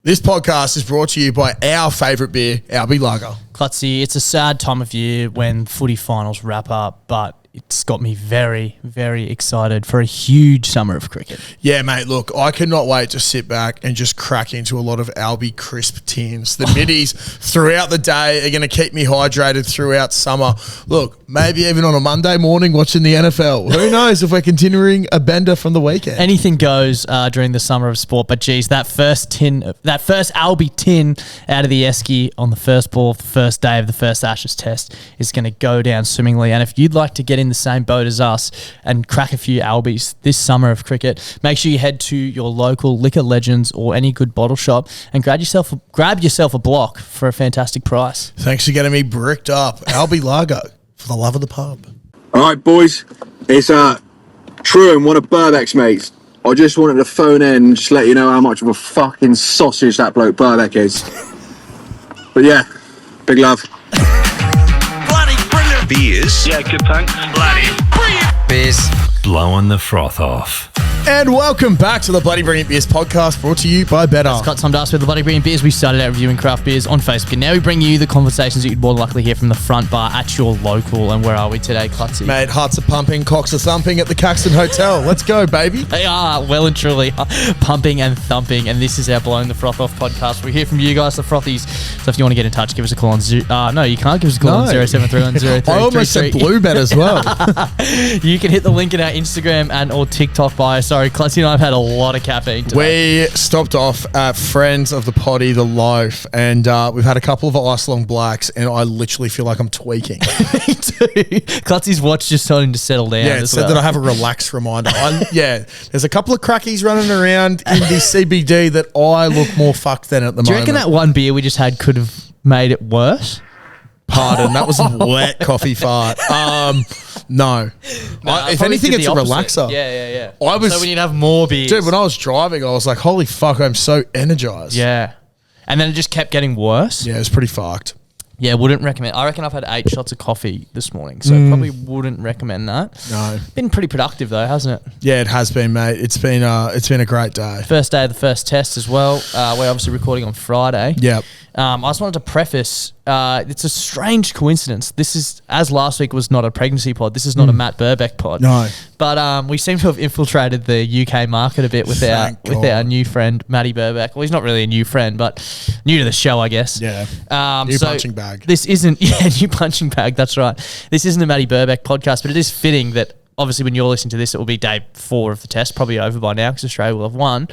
This podcast is brought to you by our favourite beer, Albi Lager. Clutzy, it's a sad time of year when footy finals wrap up, but it's got me very, very excited for a huge summer of cricket. Yeah, mate, look, I cannot wait to sit back and just crack into a lot of Albi crisp tins. The middies throughout the day are going to keep me hydrated throughout summer. Look, maybe even on a Monday morning watching the NFL. Who knows if we're continuing a bender from the weekend. Anything goes during the summer of sport, but geez, that first Albi tin out of the esky on the first ball of the first day of the first Ashes test is going to go down swimmingly. And if you'd like to get in the same boat as us and crack a few Albies this summer of cricket, make sure you head to your local Liquor Legends or any good bottle shop and grab yourself a block for a fantastic price. Thanks for getting me bricked up. Albi Lager, for the love of the pub. All right, boys, it's True and one of Birbeck's mates. I just wanted to phone in and just let you know how much of a fucking sausage that bloke Birbeck is. But yeah, big love. Bloody brilliant Beers. Yeah, good thanks. Bloody brilliant Beers. Blowing the froth off. And welcome back to the Bloody Brilliant Beers podcast, brought to you by Better. It's got time to ask with the Bloody Brilliant Beers. We started out reviewing craft beers on Facebook, and now we bring you the conversations that you'd more likely hear from the front bar at your local. And where are we today, Clutzy? Mate, hearts are pumping, cocks are thumping at the Caxton Hotel. Let's go, baby. They are well and truly pumping and thumping, and this is our Blowing the Froth Off podcast. We hear from you guys, the Frothies. So if you want to get in touch, give us a call on no, you can't give us a call on 0731033333. I almost said Bluebet as well. You can hit the link in our Instagram and or TikTok bio. Sorry, Clutzy and I have had a lot of caffeine today. We stopped off at Friends of the Potty, The Loaf, and we've had a couple of Ice Long Blacks, and I literally feel like I'm tweaking. Me too. Clutzy's watch just starting to settle down. Yeah, so that I have a relaxed reminder. There's a couple of crackies running around in the CBD that I look more fucked than at the moment. Do you reckon that one beer we just had could have made it worse? Pardon, that was a wet coffee fart. No. If anything, it's a relaxer. Yeah. So we need to have more beers. Dude, when I was driving, I was like, holy fuck, I'm so energized. Yeah. And then it just kept getting worse. Yeah, it was pretty fucked. Yeah, wouldn't recommend. I reckon I've had 8 shots of coffee this morning, so probably wouldn't recommend that. No. Been pretty productive though, hasn't it? Yeah, it has been, mate. It's been a great day. First day of the first test as well. We're obviously recording on Friday. Yep. I just wanted to preface, it's a strange coincidence. This is, as last week was not a pregnancy pod, this is not a Matt Birbeck pod. No. But we seem to have infiltrated the UK market a bit with our new friend, Matty Birbeck. Well, he's not really a new friend, but new to the show, I guess. Yeah. New punching bag. This isn't, new punching bag, that's right. This isn't a Matty Birbeck podcast, but it is fitting that obviously when you're listening to this, it will be day 4 of the test, probably over by now because Australia will have won.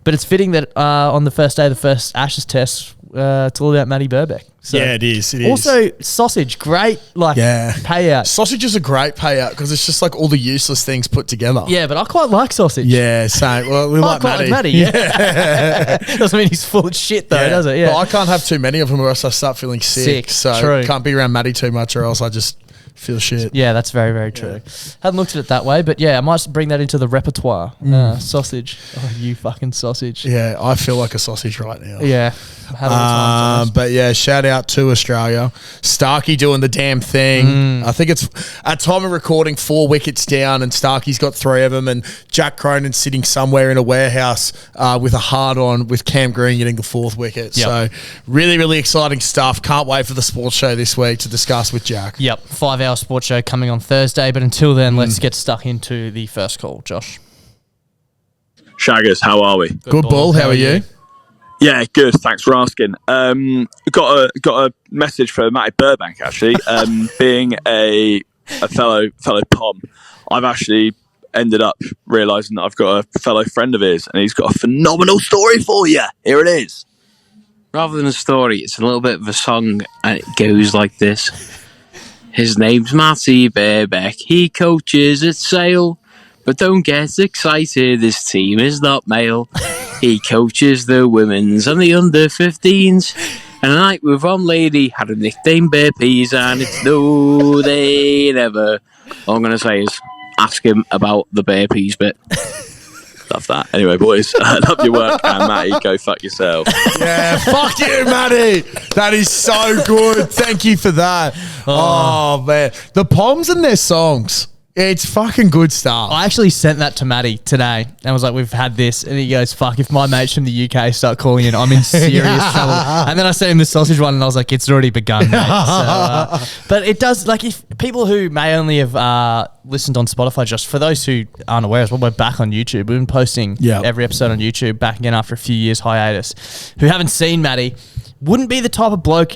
But it's fitting that on the first day of the first Ashes test, it's all about Matty Birbeck. So yeah, it is. Also, sausage, great payout. Sausage is a great payout because it's just like all the useless things put together. Yeah, but I quite like sausage. Yeah, same. Well, we like quite Matty. like Matty. Yeah. Doesn't mean he's full of shit though, does it? Yeah. But I can't have too many of them or else I start feeling sick. So true. Can't be around Matty too much or else I just feel shit. Yeah, that's very, very true. Hadn't looked at it that way, but yeah, I might bring that into the repertoire. Sausage. Oh, you fucking sausage. Yeah, I feel like a sausage right now. Yeah. Had all the time to but yeah, shout out to Australia. Starkey doing the damn thing. I think it's at time of recording 4 wickets down and Starkey's got 3 of them and Jack Cronin's sitting somewhere in a warehouse with a hard on with Cam Green getting the 4th wicket. Yep. So really, really exciting stuff. Can't wait for the sports show this week to discuss with Jack. Yep, 5-hour sports show coming on Thursday, but until then, let's get stuck into the first call. Josh. Shaggers, how are we? Good ball. How are you? Yeah, good. Thanks for asking. Got a message for Matt Birbeck actually. Being a fellow Pom, I've actually ended up realising that I've got a fellow friend of his, and he's got a phenomenal story for you. Here it is. Rather than a story, it's a little bit of a song, and it goes like this. His name's Matty Birbeck. He coaches at Sale, but don't get excited. His team is not male. He coaches the women's and the under-15s. And a night with one lady had a nickname Bear Peas, and it's no, they never. All I'm going to say is ask him about the Bear Peas bit. Love that. Anyway, boys, I love your work, and Matty, go fuck yourself. Yeah, fuck you, Matty. That is so good. Thank you for that. Oh man, the Poms and their songs. It's fucking good stuff. I actually sent that to Matty today and was like, we've had this. And he goes, fuck, if my mates from the UK start calling in, I'm in serious trouble. And then I sent him the sausage one and I was like, it's already begun, mate. So, but it does, like, if people who may only have listened on Spotify, just for those who aren't aware as well, we're back on YouTube. We've been posting every episode on YouTube, back again after a few years hiatus. Who haven't seen Matty, wouldn't be the type of bloke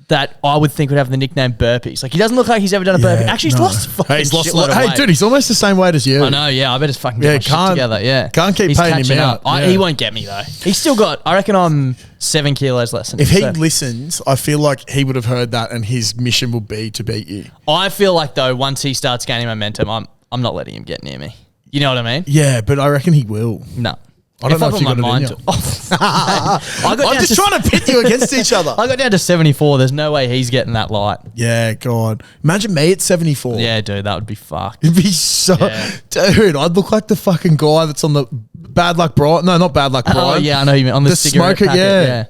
that I would think would have the nickname Burpees. Like, he doesn't look like he's ever done a burpee. Actually, he's lost a fucking shitload of weight. Hey, dude, he's almost the same weight as you. I know, I bet it's fucking get my shit together, Can't keep he's paying him out. He won't get me, though. He's still got, I reckon I'm 7 kilos less than him. If he listens, I feel like he would have heard that and his mission will be to beat you. I feel like, though, once he starts gaining momentum, I'm not letting him get near me. You know what I mean? Yeah, but I reckon he will. No. I don't know if you got it in you. I'm just trying to pit you against each other. I got down to 74. There's no way he's getting that light. Yeah, God. Imagine me at 74. Yeah, dude, that would be fucked. It'd be so... Yeah. Dude, I'd look like the fucking guy that's on the Bad Luck Brian. No, not Bad Luck Brian. Oh, yeah, I know you mean. On the cigarette smoker, packet, yeah.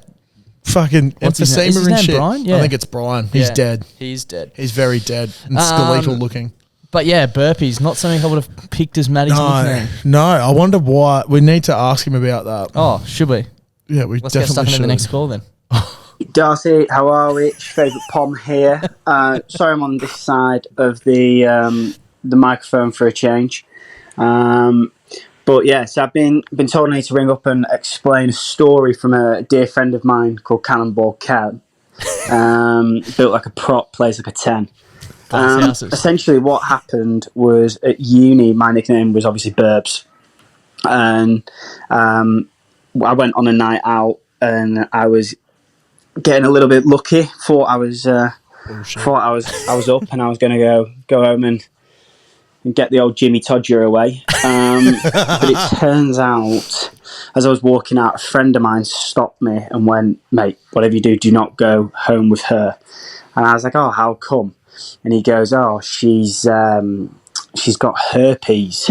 Fucking What's his name? Is his emphysema and name shit. Brian? Yeah. I think it's Brian. He's dead. He's dead. He's very dead and skeletal looking. But yeah, burpees, not something I would have picked as Matty's nickname. No, I wonder why. We need to ask him about that. Oh, should we? Yeah, we Let's get stuck into the next call then. Darcy, how are we? It's your favourite Pom here. Sorry I'm on this side of the microphone for a change. But yeah, so I've been told I need to ring up and explain a story from a dear friend of mine called Cannonball Ken. Built like a prop, plays like a 10. Essentially what happened was at uni, my nickname was obviously Burbs. And I went on a night out and I was getting a little bit lucky. Thought I was up and I was going to go home and get the old Jimmy Todger away. But it turns out, as I was walking out, a friend of mine stopped me and went, "Mate, whatever you do, do not go home with her." And I was like, "Oh, how come?" And he goes, "Oh, she's got herpes."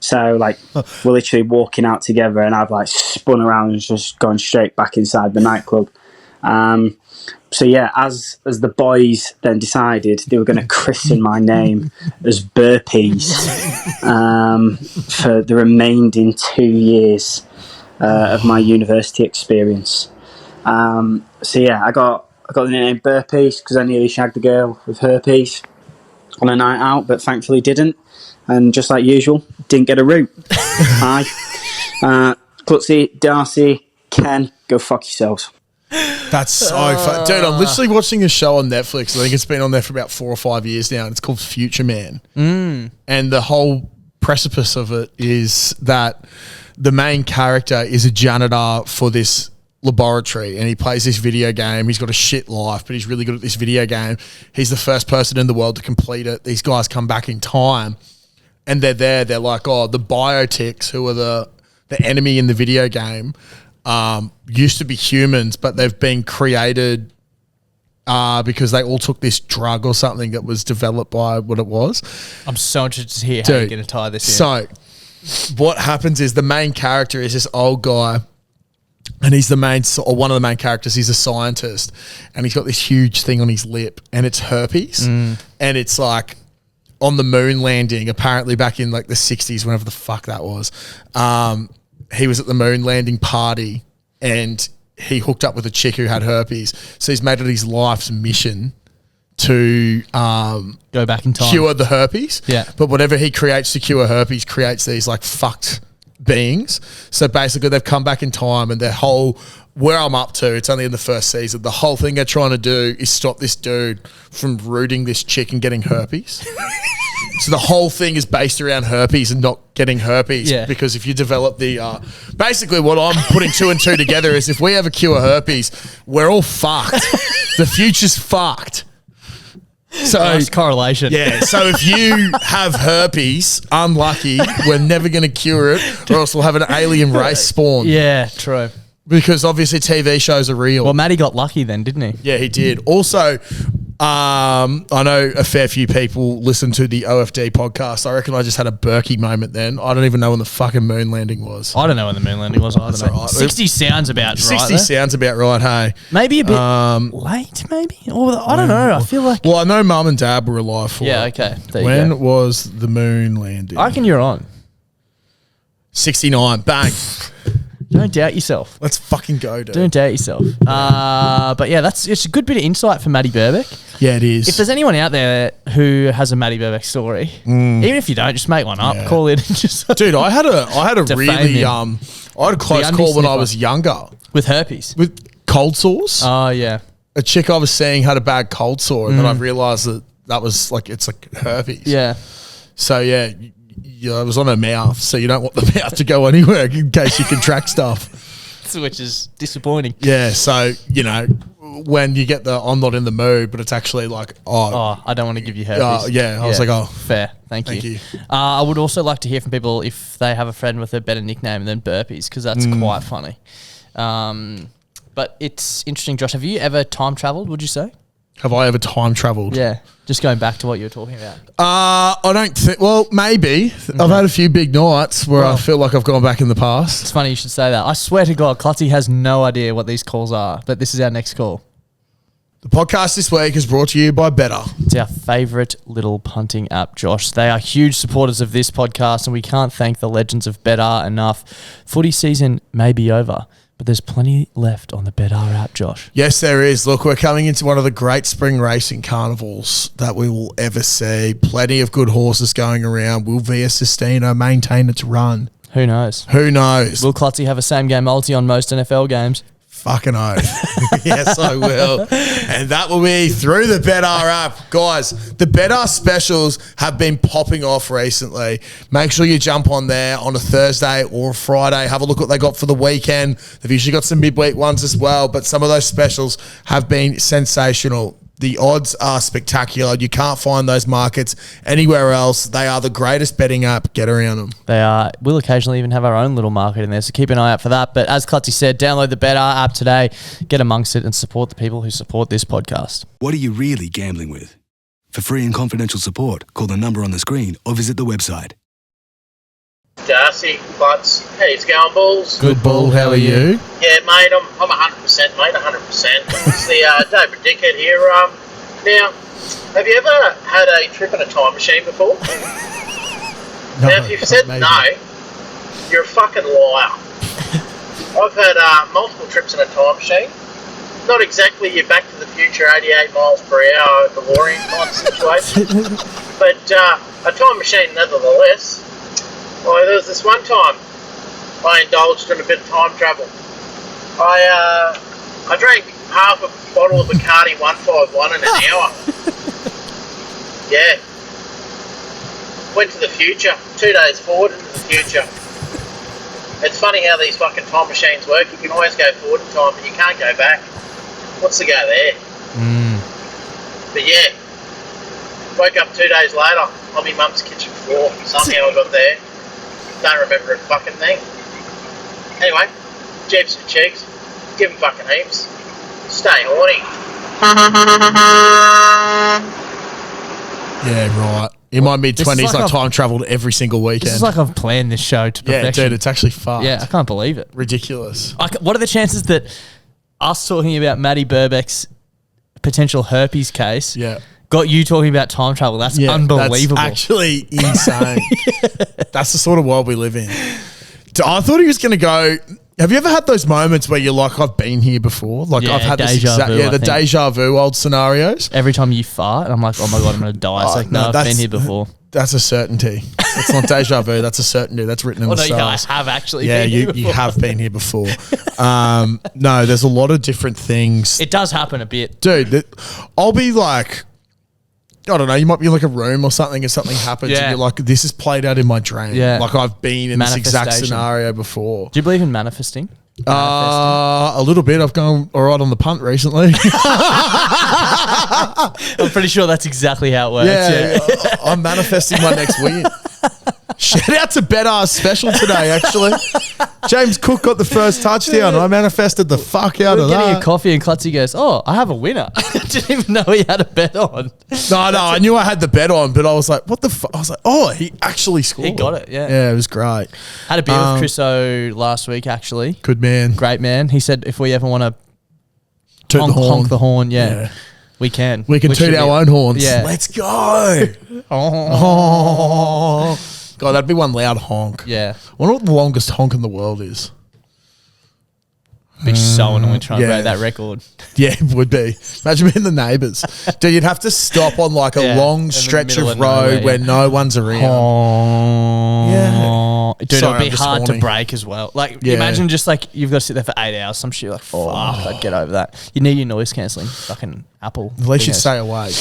So like we're literally walking out together, and I've like spun around and just gone straight back inside the nightclub. So yeah, as the boys then decided they were going to christen my name as Burpees for the remaining 2 years of my university experience. So yeah, I got the nickname Burpees because I nearly shagged a girl with herpes on a night out, but thankfully didn't. And just like usual, didn't get a root. Hi. Clutzy, Darcy, Ken, go fuck yourselves. That's so fun. Dude, I'm literally watching a show on Netflix. I think it's been on there for about 4 or 5 years now, and it's called Future Man. And the whole precipice of it is that the main character is a janitor for this laboratory, and he plays this video game. He's got a shit life, but he's really good at this video game. He's the first person in the world to complete it. These guys come back in time, and they're there. They're like, oh, the biotics, who are the enemy in the video game, used to be humans, but they've been created because they all took this drug or something that was developed by what it was. I'm so interested to hear how you're going to tie this in. So what happens is the main character is this old guy, and he's one of the main characters. He's a scientist, and he's got this huge thing on his lip, and it's herpes. And it's like on the moon landing, apparently back in like the 60s, whenever the fuck that was. He was at the moon landing party and he hooked up with a chick who had herpes. So he's made it his life's mission to go back in time, cure the herpes. Yeah. But whatever he creates to cure herpes creates these like fucked beings. So basically they've come back in time, and where I'm up to, it's only in the first season, the whole thing they're trying to do is stop this dude from rooting this chick and getting herpes. So the whole thing is based around herpes and not getting herpes. Yeah. Because if you develop basically what I'm putting 2 and 2 together is if we ever cure herpes, we're all fucked. The future's fucked. So nice correlation. Yeah. So if you have herpes, unlucky, we're never going to cure it, or else we'll have an alien race spawn. Yeah, true. Because obviously TV shows are real. Well, Matty got lucky then, didn't he? Yeah, he did. Also, I know a fair few people listen to the OFD podcast. I reckon I just had a Berkey moment then. I don't even know when the fucking moon landing was. I don't know when the moon landing was. I don't know. Right. 60 sounds about right. 60 there. sounds about right, hey. Maybe a bit late, maybe? Or I don't know. I feel like... Well, I know Mum and Dad were alive for Yeah, it. okay. There you When go. was the moon landing? I reckon you're on. 69. Bang. Don't doubt yourself. Let's fucking go, dude. Don't doubt yourself. But yeah, it's a good bit of insight for Matty Birbeck. Yeah, it is. If there's anyone out there who has a Matty Birbeck story, even if you don't, just make one up, Yeah. call it, and just Dude, I had a Defame really him. I had a close undy call when I sniffer. was younger with herpes. with cold sores. Oh yeah, A chick I was seeing had a bad cold sore, and then I realized that was like it's like herpes. yeah. So yeah, it was on her mouth, so you don't want the mouth to go anywhere in case you contract stuff. Which is disappointing. Yeah, so when you get the I'm not in the mood, but it's actually like Oh, I don't want to give you herpes. yeah, I was like, oh, fair. Thank thank you. you. I would also like to hear from people if they have a friend with a better nickname than Burpees, because that's quite funny. But it's interesting, Josh. Have you ever time traveled? Would you say? Have I ever time traveled? Yeah. Just going back to what you were talking about. I don't think. Well, maybe. I've had a few big nights where I feel like I've gone back in the past. It's funny you should say that. I swear to God, Clutzy has no idea what these calls are, but this is our next call. The podcast this week is brought to you by Better. It's our favourite little punting app, Josh. They are huge supporters of this podcast, and we can't thank the legends of Better enough. Footy season may be over, but there's plenty left on the Better app, Josh. Yes, there is. Look, we're coming into one of the great spring racing carnivals that we will ever see. Plenty of good horses going around. Will Via Sestino maintain its run? Who knows? Who knows? Will Clutzy have a same-game multi on most NFL games? Fucking oath. Yes, I will. And that will be through the Better app. Guys, the Better specials have been popping off recently. Make sure you jump on there on a Thursday or a Friday. Have a look what they got for the weekend. They've usually got some midweek ones as well, but some of those specials have been sensational. The odds are spectacular. You can't find those markets anywhere else. They are the greatest betting app. Get around them. They are. We'll occasionally even have our own little market in there, so keep an eye out for that. But as Clutzy said, download the Better app today, get amongst it, and support the people who support this podcast. What are you really gambling with? For free and confidential support, call the number on the screen or visit the website. Darcy, Butts, how you going, Bulls? Good bull. How are you? Yeah, mate, I'm 100%, mate, 100%. It's the David Dickhead here. Now, have you ever had a trip in a time machine before? No, Now, if you've said maybe. no, you're a fucking liar. I've had multiple trips in a time machine. Not exactly your Back to the Future 88 miles per hour DeLorean kind of situation, but a time machine nevertheless. Well, there was this one time I indulged in a bit of time travel. I drank half a bottle of Bacardi 151 in an hour. Yeah. Went to the future, 2 days forward into the future. It's funny how these fucking time machines work. You can always go forward in time, but you can't go back. What's the go there? But yeah, woke up 2 days later on my mum's kitchen floor. Somehow I got there. Don't remember a fucking thing. Anyway, Jeeps for cheeks. Give them fucking heaps. Stay horny. Yeah, right. In my mid-20s, like I I've- time travelled every single weekend. This is like I've planned this show to yeah, perfection. dude, it's actually fucked. Yeah, I can't believe it. Ridiculous. What are the chances that us talking about Matty Birbeck's potential herpes case got you talking about time travel? That's unbelievable. That's actually insane. That's the sort of world we live in. I thought he was going to go... Have you ever had those moments where you're like, I've been here before? Like Yeah, I've had this deja exact... vu, Yeah, I the think. deja vu old scenarios. Every time you fart, and I'm like, oh my God, I'm going to die. It's like, no, I've been here before. That's a certainty. It's not deja vu. That's a certainty. That's written in Oh, the no, yeah, I stars. have actually Yeah, been here you before. have been here before. No, there's a lot of different things. It does happen a bit. Dude, I'll be like... I don't know, you might be in like a room or something and something happens and Yeah. you're like, this is played out in my dream. Yeah. Like I've been in this exact Manifestation. scenario before. Do you believe in manifesting? A little bit. I've gone all right on the punt recently. I'm pretty sure that's exactly how it works. yeah, I'm manifesting my next win. Shout out to Bet Our Special today, actually. James Cook got the first touchdown. I manifested the fuck out of Getting that. a coffee and Clutzy goes, "Oh, I have a winner." I didn't even know he had a bet on. No, I knew I had the bet on, but I was like, what the fuck? I was like, oh, he actually scored. He got it, yeah. Yeah, it was great. Had a beer with Chris O last week, actually. Good man. Great man. He said if we ever want to Toot the horn. honk the horn, we can. We can Which toot would our be- own horns. Yeah. Let's go. Oh. God, that'd be one loud honk. Yeah. I wonder what the longest honk in the world is. Be so annoying trying to yeah. break that record. Yeah, it would be. Imagine being the neighbours. Dude, you'd have to stop on like a Yeah, in long the stretch middle of of nowhere, road where no one's around. Yeah. Dude, Sorry, it'd I'm be just hard horny. to break as well. Like, Yeah. imagine just like you've got to sit there for 8 hours. Some shit like, fuck, I'd get over that. You need your noise cancelling. Fucking Apple. At least you'd Yes. stay awake.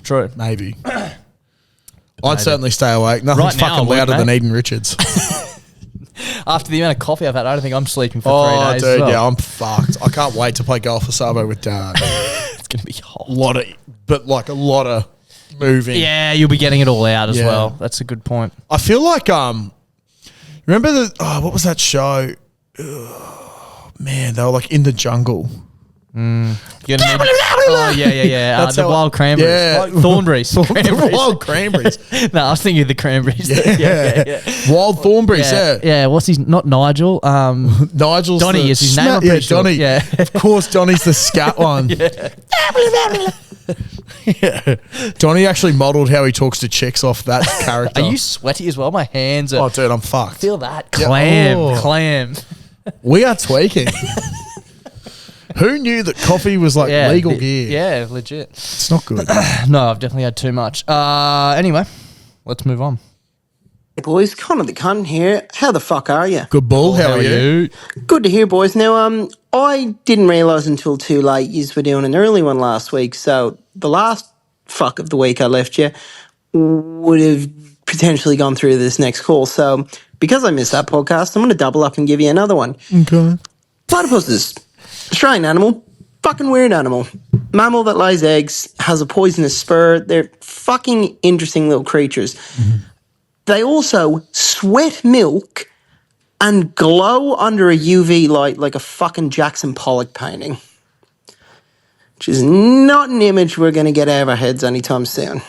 True. Maybe. I'd certainly stay awake. Nothing's Right now, fucking I would, louder than mate. Eden Richards. After the amount of coffee I've had, I don't think I'm sleeping for 3 days. Dude, as well. yeah, I'm fucked. I can't wait to play golf for Sabo with Dad. It's going to be hot. a lot of moving. Yeah, you'll be getting it all out as Yeah. well. That's a good point. I feel like remember what was that show? Man, they were like in the jungle. You're gonna That's the how- wild cranberries. Yeah. Thornberries. Cranberries. Wild cranberries. No, I was thinking of the cranberries. Yeah. Wild thornberries, yeah. Yeah, what's his, not Nigel. Nigel's Donny the is his name, sma- I'm pretty yeah, sure. Donny. Yeah. Of course, Donny's the scat one. Yeah. Donny actually modelled how he talks to chicks off that character. Are you sweaty as well? My hands are. Oh, dude, I'm fucked. Feel that. Yeah, Clam. oh. Clam. We are tweaking. Who knew that coffee was like legal gear? Yeah, legit. It's not good. No, I've definitely had too much. Anyway, let's move on. Hey boys, Connor the Cunt here. How the fuck are you? Good bull. How are you? Good to hear, boys. Now, I didn't realise until too late you were doing an early one last week, so the last fuck of the week I left you would have potentially gone through this next call. So, because I missed that podcast, I'm going to double up and give you another one. Okay. Platypuses. Australian animal. Fucking weird animal. Mammal that lays eggs, has a poisonous spur. They're fucking interesting little creatures. Mm-hmm. They also sweat milk and glow under a UV light like a fucking Jackson Pollock painting. Which is not an image we're going to get out of our heads anytime soon.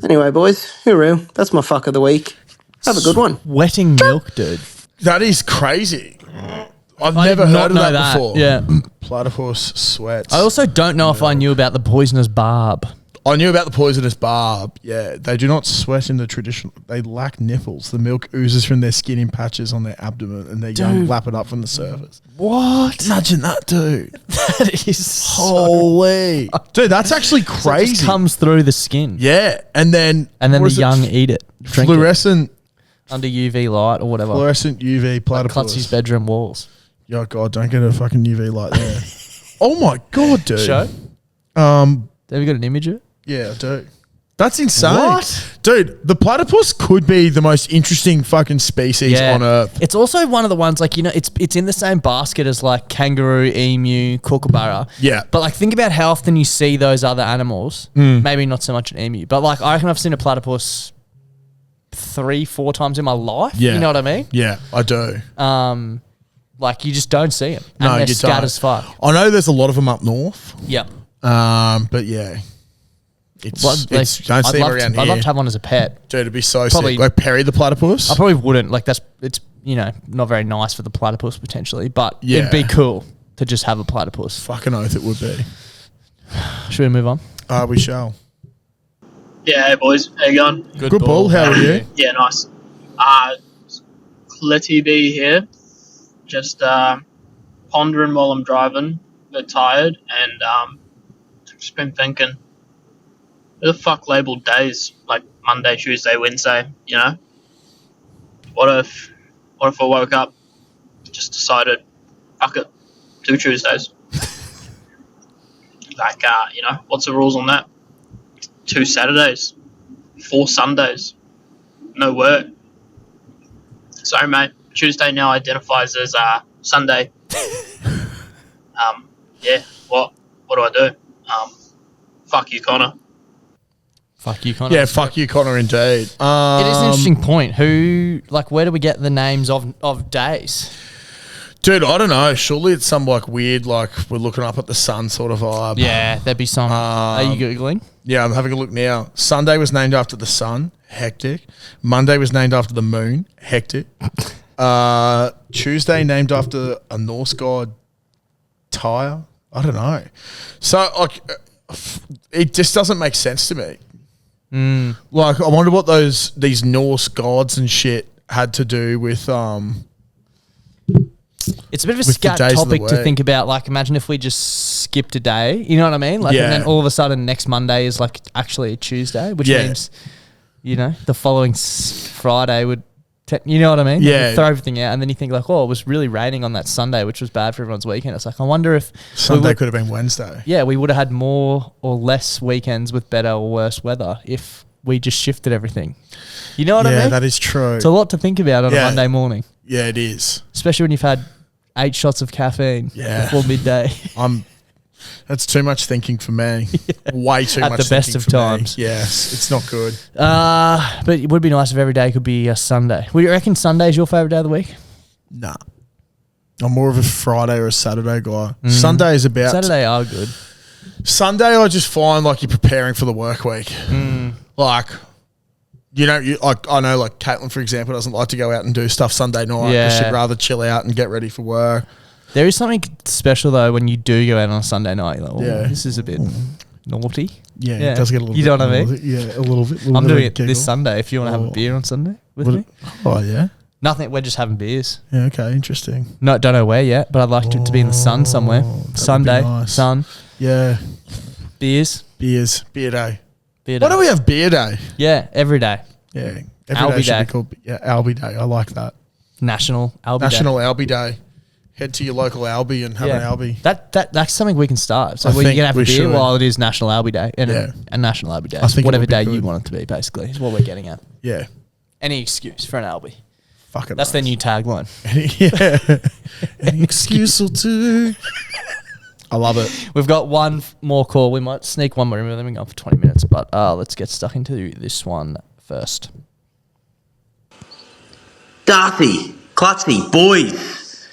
Anyway, boys, hooroo. That's my fuck of the week. Have a good one. Wetting milk, dude. That is crazy. I've I never did not heard of know that before. Yeah. Platypus sweats. I also don't know if I knew about the poisonous barb. I knew about the poisonous barb. Yeah, they do not sweat in the traditional. They lack nipples. The milk oozes from their skin in patches on their abdomen, and their young lap it up from the surface. What? Imagine that, dude. That is Holy, dude, that's actually So it crazy. just comes through the skin. Yeah, and then And then what the is it? young eat it. Drink it fluorescent under UV light or whatever. fluorescent UV Like platypus. Clutzy's bedroom walls. Oh god, don't get a fucking UV light there. Oh my god, dude. Show? Have you got an image of it? Yeah, I do. That's insane. What? Dude, the platypus could be the most interesting fucking species on Earth. It's also one of the ones like, you know, it's in the same basket as like kangaroo, emu, kookaburra. Yeah. But like think about how often you see those other animals. Maybe not so much an emu, but like I reckon I've seen a platypus 3-4 times in my life. Yeah. You know what I mean? Yeah, I do. Like you just don't see them. And No, they're you scat don't. as fuck. I know there's a lot of them up north. Yep. But yeah. It's don't see them around here. I'd love to have one as a pet. Dude, it'd be so Probably- sick. Like Perry the platypus. I probably wouldn't. Like it's you know, not very nice for the platypus potentially, but Yeah. it'd be cool to just have a platypus. Fucking oath it would be. Should we move on? We shall. Yeah, hey boys, how you going? Good ball. How are you? Yeah, nice. Letty B here. Just pondering while I'm driving. A bit tired and just been thinking, who the fuck labelled days like Monday, Tuesday, Wednesday? You know, what if I woke up, just decided, fuck it, 2 Tuesdays. Like, you know, what's the rules on that? 2 Saturdays, 4 Sundays, no work. Sorry, mate. Tuesday now identifies as Sunday. Yeah. What do I do? Fuck you, Connor. Fuck you, Connor. Yeah, fuck you, Connor, indeed. It is an interesting point. Who, like, where do we get the names of days? Dude, I don't know. Surely it's some like weird, like we're looking up at the sun sort of vibe. Yeah, there'd be some. Are you Googling? Yeah, I'm having a look now. Sunday was named after the sun. Hectic. Monday was named after the moon. Hectic. Tuesday named after a Norse god. Tyre. I don't know. So like, it just doesn't make sense to me. Like, I wonder what these Norse gods and shit had to do with It's a bit of a with the scat days of the topic to week. think about. Like, imagine if we just skipped a day. You know what I mean? Like, Yeah. and then all of a sudden, next Monday is like actually a Tuesday, which Yeah. means, you know, the following Friday would. You know what I mean? Yeah. You throw everything out, and then you think like, oh, it was really raining on that Sunday, which was bad for everyone's weekend. It's like, I wonder if Sunday could have been Wednesday. Yeah, we would have had more or less weekends with better or worse weather if we just shifted everything. You know what I mean? Yeah, that is true. It's a lot to think about on a Yeah. Monday morning, Yeah, it is. especially when you've had 8 shots of caffeine before midday. That's too much thinking for me. Way too At much the best thinking of for me. times. Yes, it's not good. But it would be nice if every day could be a Sunday. Would you reckon Sunday is your favourite day of the week? Nah. I'm more of a Friday or a Saturday guy. Sunday is about... Saturday are good. Sunday I just find like you're preparing for the work week. Like, you know, I know like Caitlin, for example, doesn't like to go out and do stuff Sunday night. Yeah. She'd rather chill out and get ready for work. There is something special though when you do go out on a Sunday night. You're like, oh, Yeah. this is a bit naughty. Yeah, it does get a little You bit know what I mean? naughty. Yeah, a little bit. I'm doing it this Sunday if you want to have Oh. a beer on Sunday with What- me. Oh, yeah? Nothing, we're just having beers. Yeah, okay, interesting. No, don't know where yet, but I'd like it to be in the sun somewhere. would be Sunday, nice. sun, Yeah. beers, Beer day. beer Why day. do we have beer day? Yeah, every day. Yeah. Albie should day. be called Albie Day. I like that. National Albie National Day. Albie Day. Head to your local Albie and have an Albie. That's something we can start. So I we're think gonna have a we beer should. while it is National Albie Day and Yeah. a National Albie Day. I think it Whatever would be day you good. want it to be, basically, is what we're getting at. Yeah. Any excuse for an Albie. Fuck it. That's their new tagline. Yeah. Any excuse or two. I love it. We've got one more call. We might sneak one more in. Then we go for 20 minutes. But let's get stuck into this one first. Darcy, Clutzy, boys,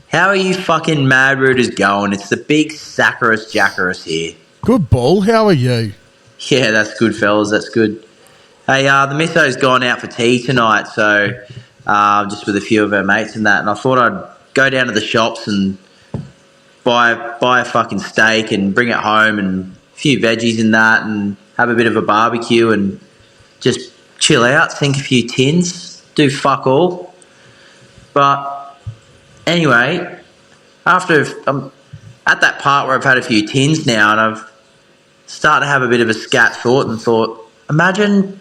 how are you fucking mad rooters going? It's the big Saccharis Jackaris here. Good ball. How are you? Yeah, that's good, fellas. That's good. Hey, the misso's gone out for tea tonight, so just with a few of her mates and that, and I thought I'd go down to the shops and buy a fucking steak and bring it home and a few veggies and that and have a bit of a barbecue and just chill out, sink a few tins, do fuck all. But anyway, after I'm at that part where I've had a few tins now and I've started to have a bit of a scat thought and thought, imagine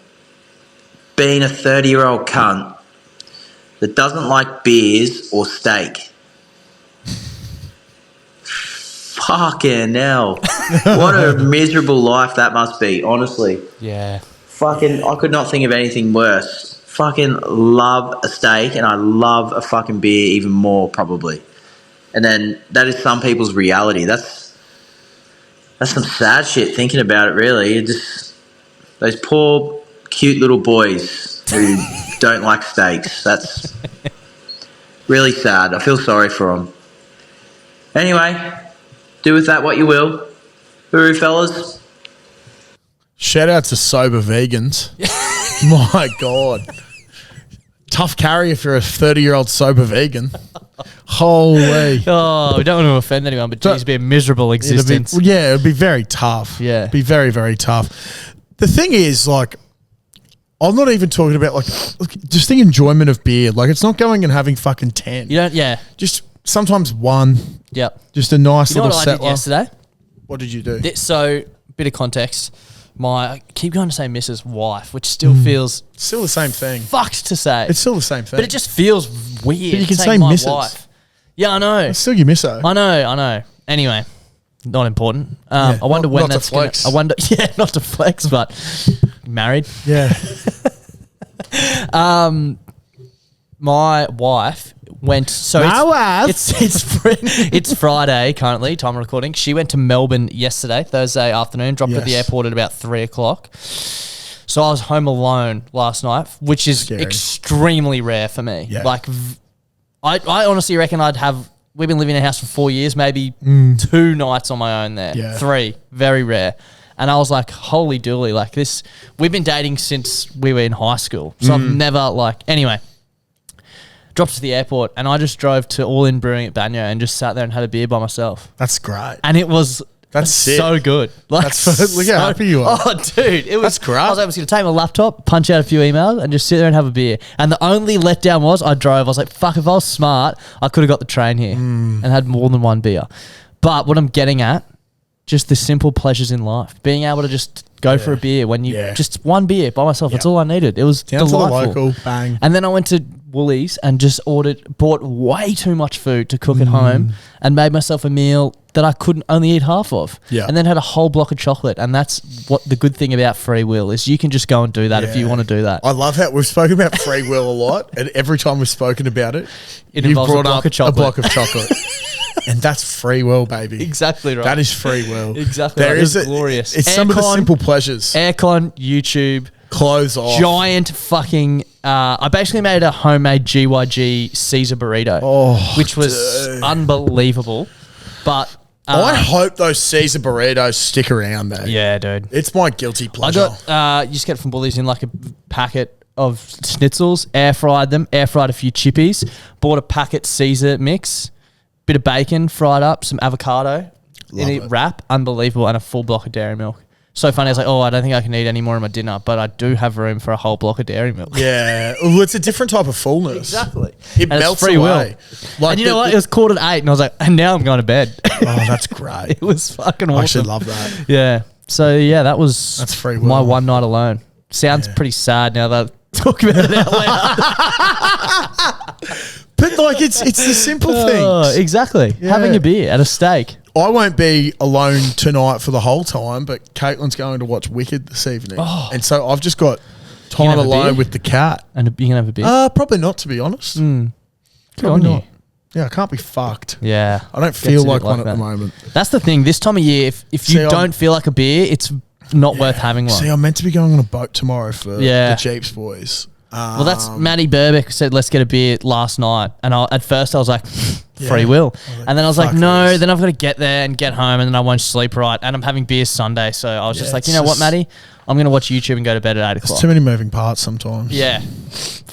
being a 30-year-old cunt that doesn't like beers or steak. Fucking hell. What a miserable life that must be, honestly. Yeah. Fucking, I could not think of anything worse. Fucking love a steak and I love a fucking beer even more, probably. And then that is some people's reality. That's some sad shit thinking about it, really. It just those poor, cute little boys who don't like steaks. That's really sad. I feel sorry for them. Anyway, do with that what you will. Hooroo, fellas. Shout out to sober vegans. My God. Tough carry if you're a 30-year-old sober vegan. Holy. Oh, we don't want to offend anyone, but geez, it'd be a miserable existence. It'd be very tough. Yeah. It'd be very, very tough. The thing is, like, I'm not even talking about, like, just the enjoyment of beer. Like, it's not going and having fucking 10. You don't, yeah. Just sometimes one. Yep. Just a nice You know little what I did settler. yesterday? What did you do? So, bit of context. I keep going to say Mrs. Wife, which still feels Still the same thing. fucked to say. It's still the same thing. But it just feels weird. But you can saying say my Mrs. wife. Yeah, I know. It's still your misso. I know. Anyway, not important. Yeah, I wonder not- when not to that's gonna, flex. I wonder. Yeah, not to flex, but married. Yeah. My wife went. So My wife. It's Friday currently. Time of recording. She went to Melbourne yesterday, Thursday afternoon. Dropped her at the Yes. airport at about 3:00. So I was home alone last night, which is Scary. extremely rare for me. Yeah. Like, I honestly reckon I'd have we've been living in a house for 4 years, maybe 2 nights on my own there. Yeah. 3, very rare. And I was like, holy dooly, like this, we've been dating since we were in high school. So I've never anyway, dropped to the airport and I just drove to All In Brewing at Banyo and just sat there and had a beer by myself. That's great. And it was sick. so good. Like, Look how happy you are. Oh, dude. It was, That's great. I was able to take my laptop, punch out a few emails and just sit there and have a beer. And the only letdown was I drove. I was like, fuck, if I was smart, I could have got the train here and had more than one beer. But what I'm getting at, just the simple pleasures in life. Being able to just go for a beer when you just one beer by myself. That's all I needed. It was Down delightful. to the local, bang. And then I went to Woolies and just bought way too much food to cook at home and made myself a meal that I couldn't only eat half of. Yeah. And then had a whole block of chocolate. And that's what the good thing about free will is. You can just go and do that if you want to do that. I love how we've spoken about free will a lot, and every time we've spoken about it, It you've involves brought a block up of chocolate. a block of chocolate. And that's free will, baby. Exactly right. That is free will. Exactly There right. is It was glorious. It's some of the simple pleasures. Aircon, YouTube. Clothes off. Giant fucking... I basically made a homemade GYG Caesar burrito, which was unbelievable. But... I hope those Caesar burritos stick around, though. Yeah, dude. It's my guilty pleasure. I got... you just get it from Woolies in like a packet of schnitzels, air fried them, air fried a few chippies, bought a packet Caesar mix, bit of bacon fried up, some avocado in a wrap, unbelievable, and a full block of dairy milk. So funny, I was like, I don't think I can eat any more of my dinner, but I do have room for a whole block of dairy milk. Yeah. Well, it's a different type of fullness. Exactly. It And melts it's free away. will. And you know what? It was 7:45 and I was like, and now I'm going to bed. Oh, that's great. It was fucking awesome. I actually love that. Yeah. So, yeah, that's free will. my one night alone. Sounds pretty sad now that I talk about it out loud. But like it's the simple things. Exactly. Yeah. Having a beer at a steak. I won't be alone tonight for the whole time, but Caitlin's going to watch Wicked this evening. Oh. And so I've just got You time gonna have a alone beer? with the cat. And you can have a beer. Probably not, to be honest. Good Probably on not. you. Yeah, I can't be fucked. Yeah. I don't Gets feel a bit like one that. at the moment. That's the thing. This time of year, if you don't feel like a beer, it's not worth having one. See, I'm meant to be going on a boat tomorrow for Yeah. the Jeeps boys. Well, that's Matty Birbeck said, let's get a beer last night. And at first I was like, free will. And then I was like, fuck no, this. then I've got to get there and get home and then I won't sleep right. And I'm having beers Sunday. So I was just like, you know what, Matty? I'm going to watch YouTube and go to bed at 8 o'clock. There's too many moving parts sometimes. Yeah.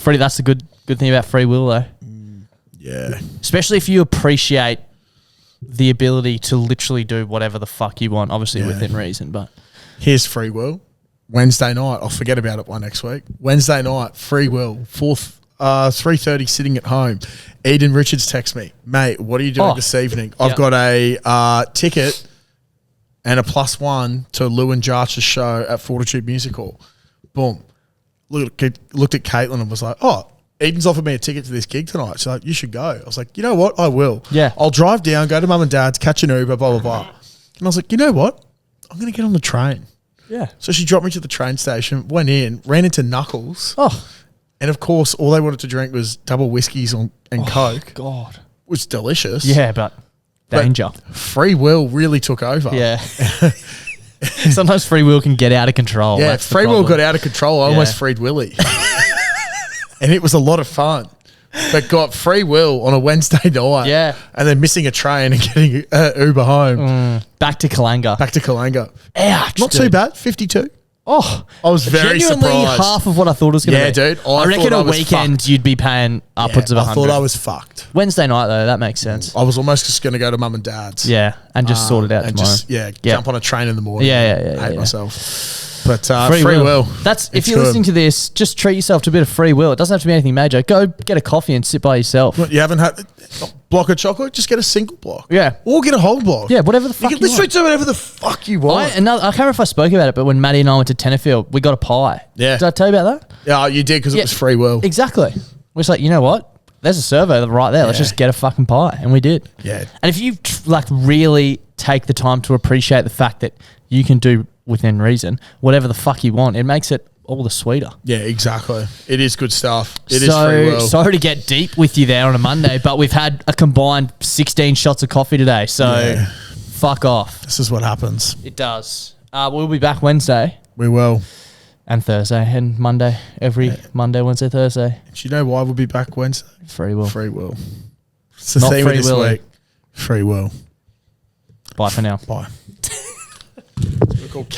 That's the good thing about free will, though. Yeah. Especially if you appreciate the ability to literally do whatever the fuck you want, obviously within reason. But Here's free will. Wednesday night, I'll forget about it by next week. Wednesday night, free will, 3:30, sitting at home. Eden Richards texts me, mate, what are you doing this evening? I've got a ticket and a +1 to Lou and Jarch's show at Fortitude Music Hall. Boom. Looked at Caitlin and was like, Eden's offered me a ticket to this gig tonight. She's like, you should go. I was like, you know what? I will. Yeah. I'll drive down, go to mum and dad's, catch an Uber, blah, blah, blah. And I was like, you know what? I'm going to get on the train. yeah. So she dropped me to the train station, went in, ran into Knuckles. Oh, And of course, all they wanted to drink was double whiskeys and Coke. God. Which was delicious. Yeah, but danger. Free will really took over. Yeah. Sometimes free will can get out of control. Yeah, That's the free will problem. got out of control. I almost freed Willie. And it was a lot of fun. But got free will on a Wednesday night. Yeah. And then missing a train and getting Uber home. Back to Kalanga. Ouch. Not too bad. 52. Oh, I was very genuinely surprised. half of what I thought it was going to be. Yeah, dude. I reckon thought I a was weekend fucked. you'd be paying upwards of 100. I thought I was fucked. Wednesday night though, that makes sense. I was almost just going to go to mum and dad's. Yeah, and just sort it out and tomorrow. just jump on a train in the morning. Hate myself. But free will. That's if It's you're good. listening to this, just treat yourself to a bit of free will. It doesn't have to be anything major. Go get a coffee and sit by yourself. What, you haven't had a block of chocolate? Just get a single block. Yeah. Or get a whole block. Yeah, whatever the fuck You you can literally want. do whatever the fuck you want. I can't remember if I spoke about it, but when Maddie and I went to Tenterfield, we got a pie. Yeah. Did I tell you about that? Yeah, you did because it was free will. Exactly. We're just like, you know what? There's a servo right there. Let's just get a fucking pie. And we did. Yeah. And if you really take the time to appreciate the fact that you can do within reason whatever the fuck you want, it makes it all the sweeter. Yeah, exactly. It is good stuff. It is free will. Sorry to get deep with you there on a Monday, but we've had a combined 16 shots of coffee today. So fuck off. This is what happens. It does. We'll be back Wednesday. We will. And Thursday and Monday. Every Monday, Wednesday, Thursday. Do you know why we'll be back Wednesday? Free will. Free will. It's the Not theme of free this willy. week. Free will. Bye for now. Bye. We're called